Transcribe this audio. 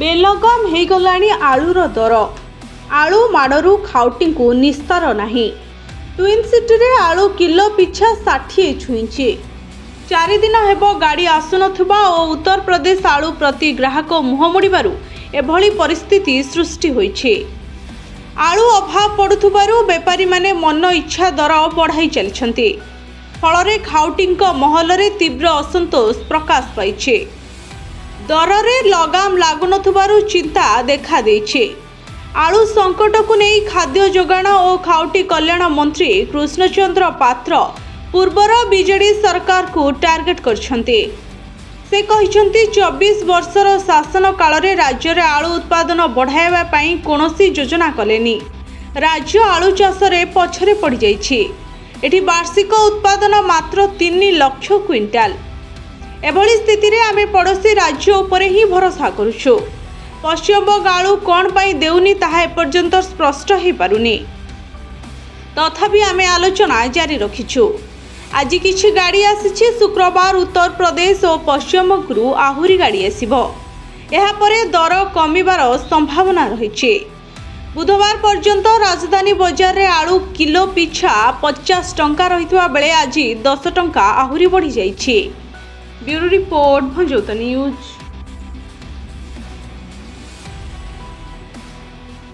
बेलगाम होगलाणी आलूर दर आलू माड़ू खाउटी को निस्तार नहीं। ट्विन सिटी रे आलू किलो पिछा 60 छुईंचे। 4 दिन हेब गाड़ी आसुनथुबा और उत्तर प्रदेश आलू प्रति ग्राहक मुह मोड़बारु एभली परिस्थिति सृष्टि होइछे। आलू अभाव पड़ुथुबारु बेपारी माने मन इच्छा दर बढ़ाई चलछन्ते। फलरे खाउटींक महलरे तीव्र असंतोष प्रकाश पाइछे। दररे लगाम लागुनथुबारु चिंता देखा देइछे। आलू संकट को नहीं खाद्य जोगाण और खाउटी कल्याण मंत्री कृष्णचंद्र पात्र पूर्वर बीजेडी सरकार को टार्गेट करछन्ते। से कहिसंती 24 वर्षर शासन काल रे राज्य रे आलू उत्पादन बढ़ाइबा पई कोनोसी योजना कलेनी। राज्य आलू चाष रे पछरे पड़ जाइछि। एठी वार्षिक उत्पादन मात्र 3 लाख क्विंटाल। एभली स्थिति रे आमे पड़ोसी राज्य उपरे ही भरोसा करूछु। पश्चिमबंग आलू कौन पाई देउनी ताहा एपर्यंत स्पष्ट हो पारुनी। तथापि आमे आलोचना जारी रखिछु। आज किछि गाड़ी आसीछि। शुक्रवार उत्तर प्रदेश और पश्चिमबंगरू आहुरी गाड़ी आसिबो। एहा परे दर कमिबार संभावना रहिछि। बुधवार पर्यंत राजधानी बजार रे आलू किलो पिछा 50 टंका रहितबा बेले आज 10 टंका आहुरी बढ़ी जाइछि। ब्यूरो रिपोर्ट भंजौता न्यूज।